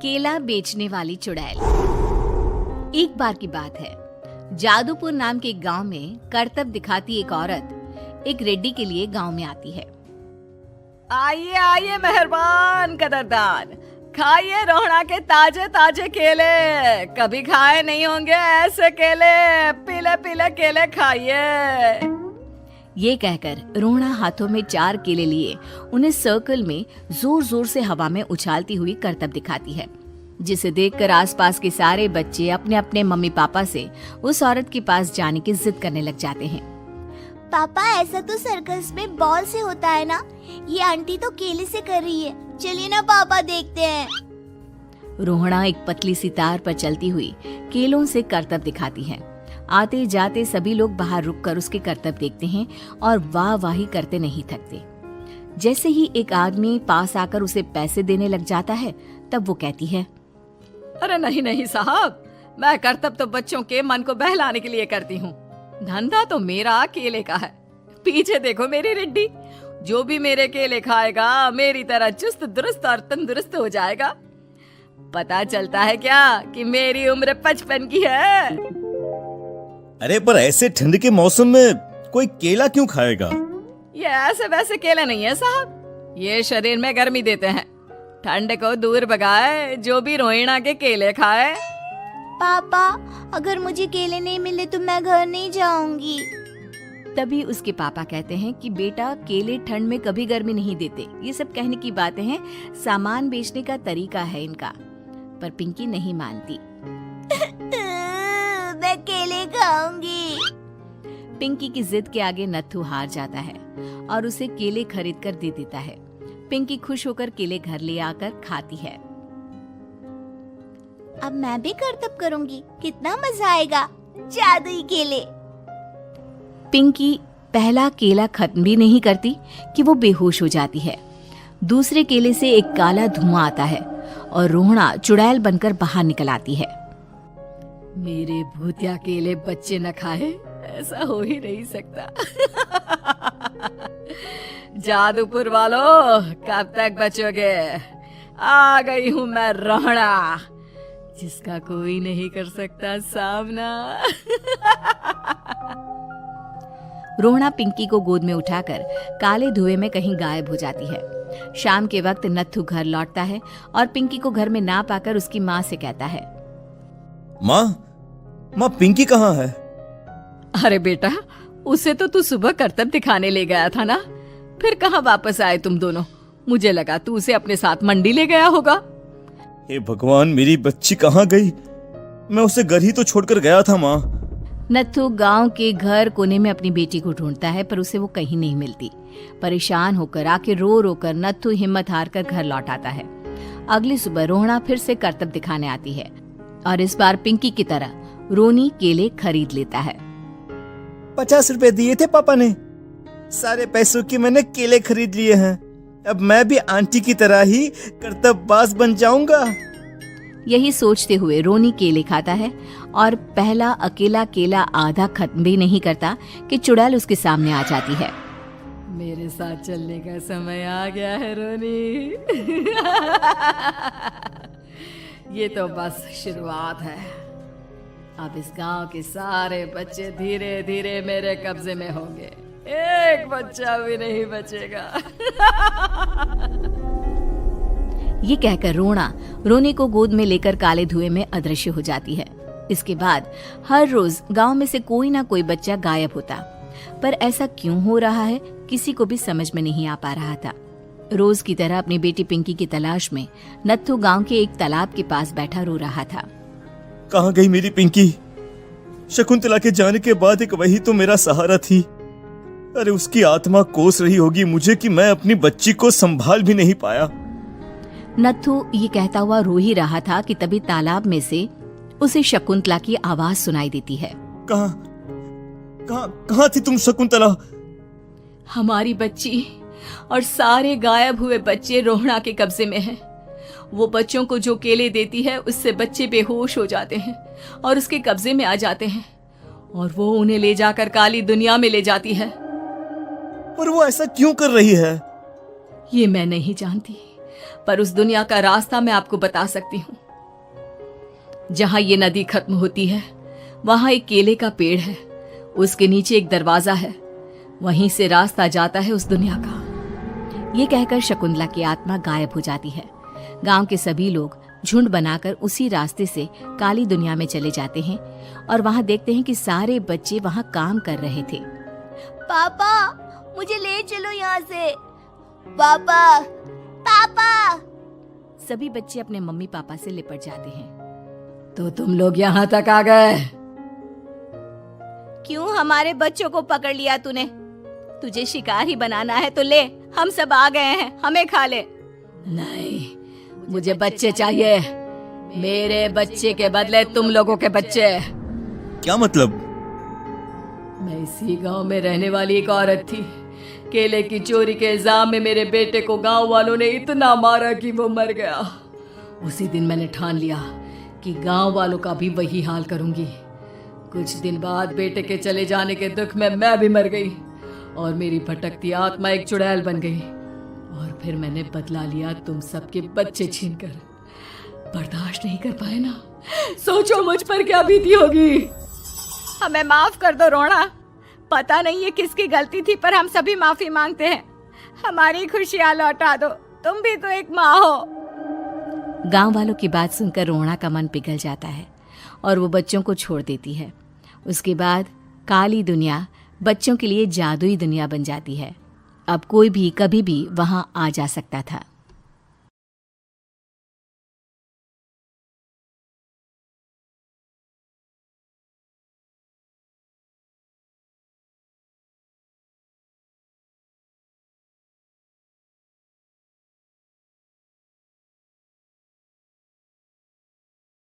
केला बेचने वाली चुड़ैल। एक बार की बात है, जादूपुर नाम के एक गांव में करतब दिखाती एक औरत एक रेड्डी के लिए गांव में आती है। आइए आइए मेहरबान कदरदान, खाइए रोहड़ा के ताजे ताजे केले। कभी खाए नहीं होंगे ऐसे केले, पीले पीले केले खाइए। ये कहकर रोहड़ा हाथों में 4 केले लिए उन्हें सर्कल में जोर जोर से हवा में उछालती हुई करतब दिखाती है, जिसे देखकर आसपास के सारे बच्चे अपने अपने मम्मी पापा से उस औरत के पास जाने की जिद करने लग जाते हैं। पापा, ऐसा तो सर्कस में बॉल से होता है ना, ये आंटी तो केले से कर रही है। चलिए ना पापा, देखते हैं। रोहड़ा एक पतली सी तार पर चलती हुई केलों से करतब दिखाती है। आते जाते सभी लोग बाहर रुककर उसके करतब देखते हैं और वाह वाही करते नहीं थकते। जैसे ही एक आदमी पास आकर उसे पैसे देने लग जाता है, तब वो कहती है, अरे नहीं नहीं साहब, मैं करतब तो बच्चों के मन को बहलाने के लिए करती हूँ। धंधा तो मेरा केले का है। पीछे देखो मेरी रिड्डी, जो भी मेरे केले खाएगा मेरी तरह चुस्त दुरुस्त और तंदुरुस्त हो जाएगा। पता चलता है क्या कि मेरी उम्र 55 की है। अरे पर ऐसे ठंड के मौसम में कोई केला क्यों खाएगा? ये ऐसे वैसे केले नहीं है साहब, ये शरीर में गर्मी देते हैं। ठंड को दूर भगाए जो भी रोहिणा के केले खाए। पापा, अगर मुझे केले नहीं मिले तो मैं घर नहीं जाऊंगी। तभी उसके पापा कहते हैं कि बेटा, केले ठंड में कभी गर्मी नहीं देते। ये सब कहने की बातें हैं, सामान बेचने का तरीका है इनका। पर पिंकी नहीं मानती। मैं केले खाऊंगी। पिंकी की जिद के आगे नत्थू हार जाता है और उसे केले खरीद कर दे देता है। पिंकी खुश होकर केले घर ले आकर खाती है। अब मैं भी करतब करूंगी, कितना मजा आएगा। जादुई केले। पिंकी पहला केला खत्म भी नहीं करती कि वो बेहोश हो जाती है। दूसरे केले से एक काला धुआं आता है और रोहड़ा चुड़ैल बनकर बाहर निकल आती है। मेरे भूतिया केले बच्चे न खाए, ऐसा हो ही नहीं सकता। जादूपुर वालों, कब तक बचोगे? आ गई हूँ मैं रोहड़ा, जिसका कोई नहीं कर सकता सामना। रोहड़ा पिंकी को गोद में उठाकर काले धुएं में कहीं गायब हो जाती है। शाम के वक्त नत्थू घर लौटता है और पिंकी को घर में ना पाकर उसकी माँ से कहता है, माँ पिंकी कहाँ है? अरे बेटा, उसे तो तू सुबह करतब दिखाने ले गया था ना, फिर कहाँ वापस आए तुम दोनों? मुझे लगा तू उसे अपने साथ मंडी ले गया होगा। हे भगवान, मेरी बच्ची कहाँ गई? मैं उसे घर ही तो छोड़कर गया था माँ। नत्थू गांव के घर कोने में अपनी बेटी को ढूंढता है, पर उसे वो कहीं नहीं मिलती। परेशान होकर आखिर रो रो कर नत्थू हिम्मत हार कर घर लौट आता है। अगली सुबह रोहड़ा फिर से करतब दिखाने आती है और इस बार पिंकी की तरह रोनी केले खरीद लेता है। 50 रुपए दिए थे पापा ने, सारे पैसों की मैंने केले खरीद लिए हैं। अब मैं भी आंटी की तरह ही करतबबाज बन जाऊंगा। यही सोचते हुए रोनी केले खाता है और पहला अकेला केला आधा खत्म भी नहीं करता कि चुड़ैल उसके सामने आ जाती है। मेरे साथ चलने का समय आ गया है रोनी। ये तो बस शुरुआत है। अब इस गांव के सारे बच्चे धीरे धीरे मेरे कब्जे में होंगे, एक बच्चा भी नहीं बचेगा। ये कहकर रोना रोनी को गोद में लेकर काले धुएं में अदृश्य हो जाती है। इसके बाद हर रोज गांव में से कोई ना कोई बच्चा गायब होता, पर ऐसा क्यों हो रहा है किसी को भी समझ में नहीं आ पा रहा था। रोज की तरह अपनी बेटी पिंकी की तलाश में नत्थू गांव के एक तालाब के पास बैठा रो रहा था। कहाँ गई मेरी पिंकी? शकुंतला के जाने के बाद एक वही तो मेरा सहारा थी। अरे उसकी आत्मा कोस रही होगी मुझे कि मैं अपनी बच्ची को संभाल भी नहीं पाया। नत्थू ये कहता हुआ रो ही रहा था कि तभी तालाब में से उसे शकुंतला की आवाज सुनाई देती है। कहाँ थी तुम शकुंतला? हमारी बच्ची और सारे गायब हुए बच्चे रोहड़ा के कब्जे में हैं। वो बच्चों को जो केले देती है उससे बच्चे बेहोश हो जाते हैं और उसके कब्जे में आ जाते हैं और वो उन्हें ले जाकर काली दुनिया में ले जाती है। पर वो ऐसा क्यों कर रही है? ये मैं नहीं जानती, पर उस दुनिया का रास्ता मैं आपको बता सकती हूँ। जहां ये नदी खत्म होती है वहां एक केले का पेड़ है, उसके नीचे एक दरवाजा है, वहीं से रास्ता जाता है उस दुनिया का। ये कहकर शकुंतला की आत्मा गायब हो जाती है। गांव के सभी लोग झुंड बनाकर उसी रास्ते से काली दुनिया में चले जाते हैं और वहां देखते हैं कि सारे बच्चे वहां काम कर रहे थे। पापा मुझे ले चलो यहाँ से। पापा पापा। सभी बच्चे अपने मम्मी पापा से लिपट जाते हैं। तो तुम लोग यहाँ तक आ गए? क्यों हमारे बच्चों को पकड़ लिया तूने? तुझे शिकार ही बनाना है तो ले, हम सब आ गए हैं, हमें खा ले। नहीं, मुझे बच्चे चाहिए। मेरे बच्चे के बदले तुम लोगों के बच्चे। क्या मतलब? मैं इसी गांव में रहने वाली एक औरत थी। केले की चोरी के इल्जाम में मेरे बेटे को गांव वालों ने इतना मारा कि वो मर गया। उसी दिन मैंने ठान लिया कि गांव वालों का भी वही हाल करूंगी। कुछ दिन बाद बेटे के चले जाने के दुख में मैं भी मर गई और मेरी भटकती आत्मा एक चुड़ैल बन गई। और फिर मैंने बदला लिया तुम सबके बच्चे छीनकर। बर्दाश्त नहीं कर पाए ना? सोचो मुझ पर क्या बीती होगी। हमें माफ कर दो रोना। पता नहीं ये किसकी गलती थी, पर हम सभी माफी मांगते हैं। हमारी खुशियां लौटा दो, तुम भी तो एक माँ हो। गांव वालों की बात सुनकर रोना का मन पिघल जाता है और वो बच्चों को छोड़ देती है। उसके बाद काली दुनिया बच्चों के लिए जादुई दुनिया बन जाती है। अब कोई भी कभी भी वहां आ जा सकता था।